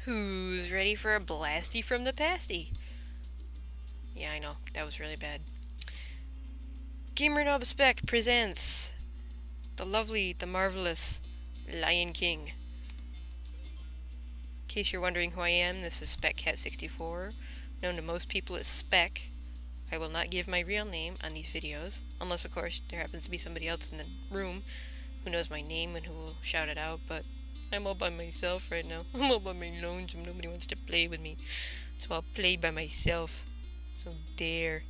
Who's ready for a blasty from the pasty? Yeah, I know, that was really bad. Gamer Speck presents the lovely, the marvelous Lion King. In case you're wondering who I am, this is SpeckCat64, known to most people as Speck. I will not give my real name on these videos, unless of course there happens to be somebody else in the room who knows my name and who will shout it out, but I'm all by myself right now. I'm all by my lonesome, nobody wants to play with me, so I'll play by myself. So dare.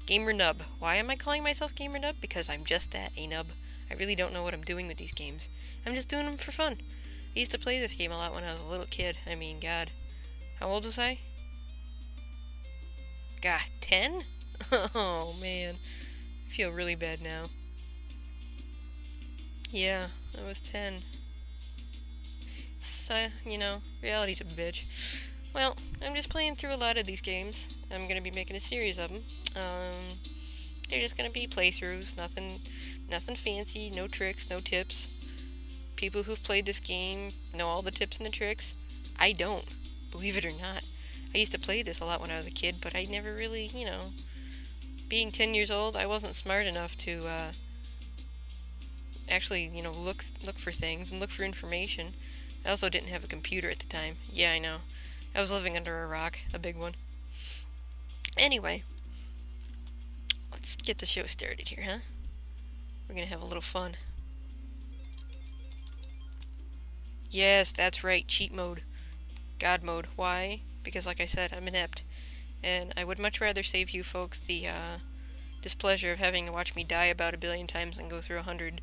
Gamer Nub. Why am I calling myself Gamer Nub? Because I'm just that, a nub. I really don't know what I'm doing with these games. I'm just doing them for fun. I used to play this game a lot when I was a little kid. I mean, God. How old was I? God, 10? Oh, man. I feel really bad now. Yeah, I was 10. So, you know, reality's a bitch. Well, I'm just playing through a lot of these games. I'm gonna be making a series of them. They're just gonna be playthroughs, nothing fancy, no tricks, no tips. People who've played this game know all the tips and the tricks. I don't, believe it or not. I used to play this a lot when I was a kid, but I never really, you know, being 10 years old, I wasn't smart enough to actually, you know, look for things and look for information. I also didn't have a computer at the time. Yeah, I know. I was living under a rock, a big one. Anyway, let's get the show started here, huh? We're gonna have a little fun. Yes, that's right, cheat mode. God mode. Why? Because like I said, I'm inept. And I would much rather save you folks the displeasure of having to watch me die about 1,000,000,000 times than go through 100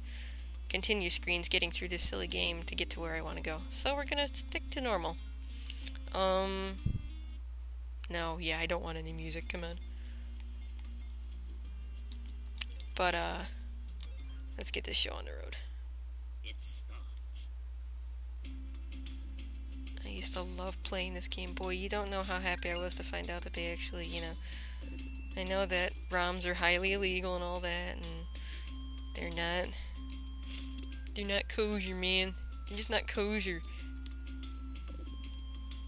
continue screens getting through this silly game to get to where I want to go. So we're gonna stick to normal. No, yeah, I don't want any music, come on. But, let's get this show on the road. I used to love playing this game. Boy, you don't know how happy I was to find out that they actually, you know... I know that ROMs are highly illegal and all that, and they're not... They're not kosher, man. They're just not kosher.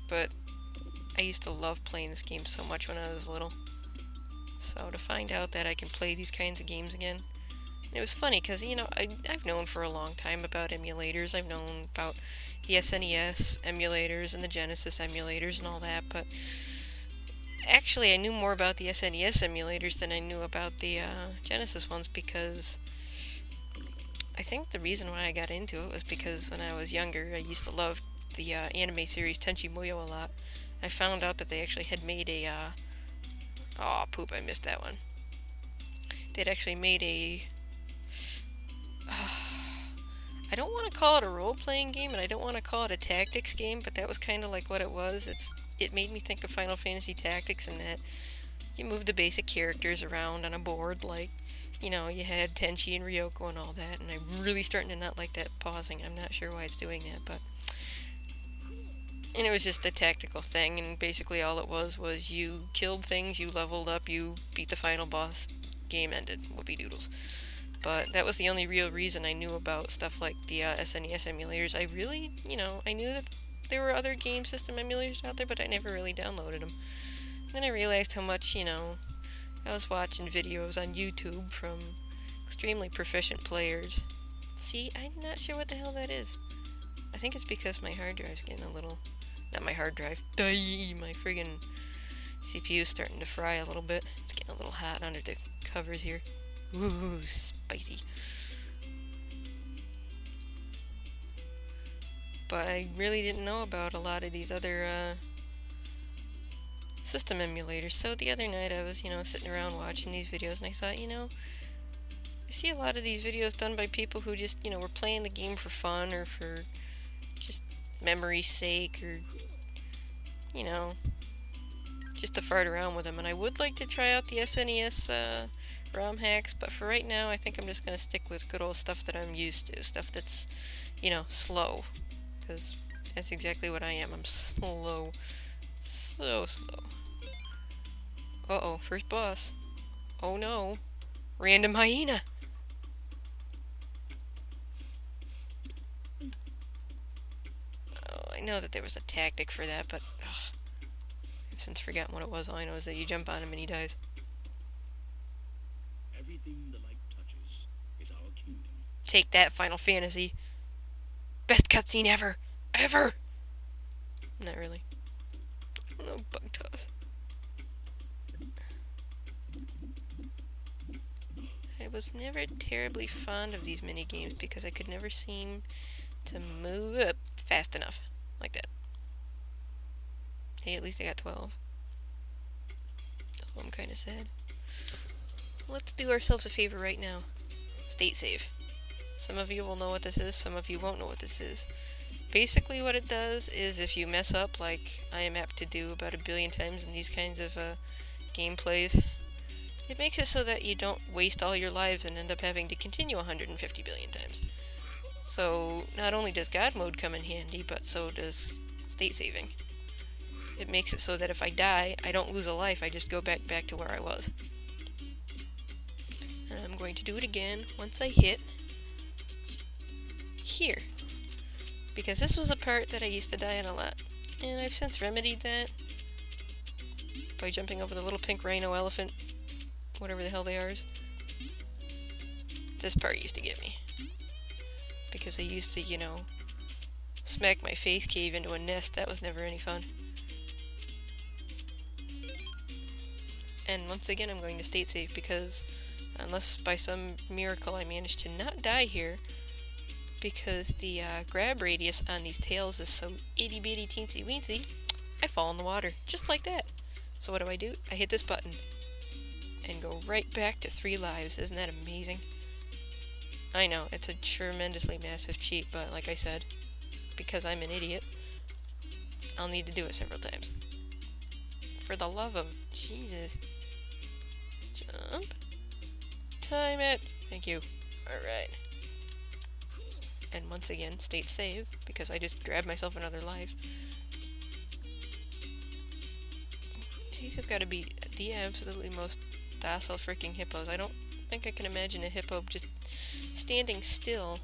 But I used to love playing this game so much when I was little. So to find out that I can play these kinds of games again... And it was funny, because, you know, I've known for a long time about emulators. I've known about the SNES emulators and the Genesis emulators and all that, but... Actually, I knew more about the SNES emulators than I knew about the Genesis ones, because... I think the reason why I got into it was because when I was younger, I used to love the anime series Tenchi Muyo a lot. I found out that they actually had made a, oh, poop, I missed that one. They'd actually made a... I don't want to call it a role-playing game, and I don't want to call it a tactics game, but that was kind of like what it was. It made me think of Final Fantasy Tactics in that you move the basic characters around on a board, like, you know, you had Tenchi and Ryoko and all that, and I'm really starting to not like that pausing. I'm not sure why it's doing that, but... And it was just a tactical thing, and basically all it was you killed things, you leveled up, you beat the final boss, game ended. Whoopie doodles. But that was the only real reason I knew about stuff like the SNES emulators. I really, you know, I knew that there were other game system emulators out there, but I never really downloaded them. Then I realized how much, you know, I was watching videos on YouTube from extremely proficient players. See, I'm not sure what the hell that is. I think it's because my hard drive's getting a little... Not my hard drive. My friggin' CPU's starting to fry a little bit. It's getting a little hot under the covers here. Ooh, spicy. But I really didn't know about a lot of these other system emulators. So the other night I was, you know, sitting around watching these videos, and I thought, you know, I see a lot of these videos done by people who just, you know, were playing the game for fun or for just memory's sake, or, you know, just to fart around with them. And I would like to try out the SNES ROM hacks, but for right now I think I'm just going to stick with good old stuff that I'm used to, stuff that's, you know, slow, because that's exactly what I am. I'm slow. So slow. Uh-oh, first boss. Oh no. Random hyena! Oh, I know that there was a tactic for that, but ugh, I've since forgotten what it was. All I know is that you jump on him and he dies. Everything the light touches is our kingdom. Take that, Final Fantasy. Best cutscene ever! Ever! Not really. No bug toss. I was never terribly fond of these mini games because I could never seem to move up fast enough. Like that. Hey, at least I got 12. Oh, I'm kinda sad. Let's do ourselves a favor right now. State save. Some of you will know what this is, some of you won't know what this is. Basically what it does is if you mess up, like I am apt to do about 1 billion times in these kinds of gameplays, it makes it so that you don't waste all your lives and end up having to continue 150 billion times. So not only does God mode come in handy, but so does state saving. It makes it so that if I die, I don't lose a life, I just go back to where I was. And I'm going to do it again once I hit here. Because this was a part that I used to die on a lot. And I've since remedied that by jumping over the little pink rhino elephant, whatever the hell they are. This part used to get me. Because I used to, you know, smack my face cave into a nest. That was never any fun. And once again I'm going to state save because unless by some miracle I manage to not die here, because the grab radius on these tails is so itty bitty teensy weensy, I fall in the water, just like that. So what do? I hit this button and go right back to 3 lives. Isn't that amazing? I know, it's a tremendously massive cheat, but like I said, because I'm an idiot, I'll need to do it several times. For the love of Jesus. Jump. Time it. Thank you. Alright. And once again, state save, because I just grabbed myself another life. These have got to be the absolutely most docile freaking hippos. I don't think I can imagine a hippo just standing still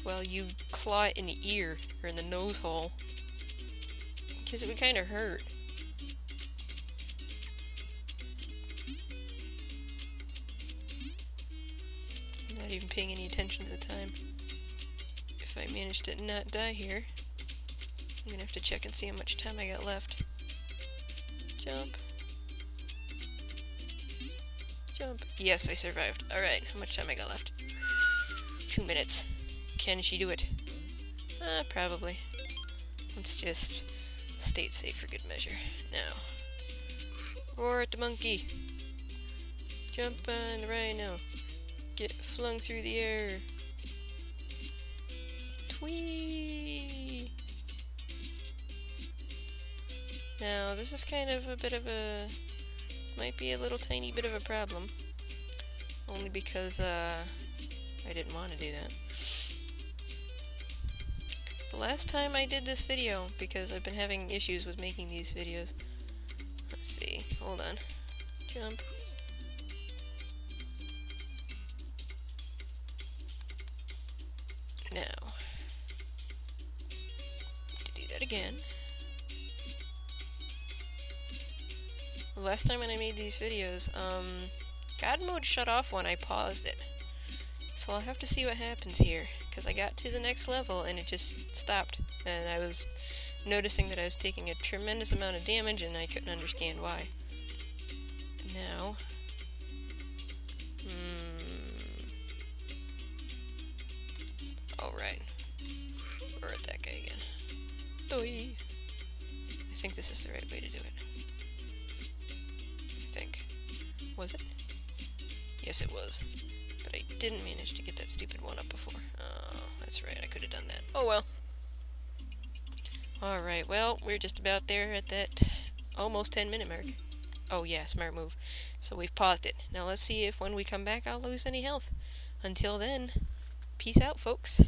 while you claw it in the ear or in the nose hole, because it would kind of hurt. I'm not even paying any attention to the time. If I manage to not die here, I'm gonna have to check and see how much time I got left. Jump. Jump. Yes, I survived. Alright, how much time I got left? 2 minutes. Can she do it? Probably. Let's just state safe for good measure. Now. Roar at the monkey. Jump on the rhino. Get flung through the air. Twee! Now, this is kind of a bit of a... might be a little tiny bit of a problem. Only because, I didn't want to do that. The last time I did this video, because I've been having issues with making these videos. Let's see. Hold on. Jump. Now. To do that again. The last time when I made these videos, God mode shut off when I paused it. So I'll have to see what happens here, because I got to the next level and it just stopped. And I was noticing that I was taking a tremendous amount of damage and I couldn't understand why. Now... Alright. We're at that guy again. Doi! I think this is the right way to do it. I think. Was it? Yes, it was. But I didn't manage to get that stupid one up before. Oh, that's right, I could have done that. Oh well. Alright, well, we're just about there at that almost 10-minute mark. Oh yeah, smart move. So we've paused it. Now let's see if when we come back I'll lose any health. Until then, peace out, folks.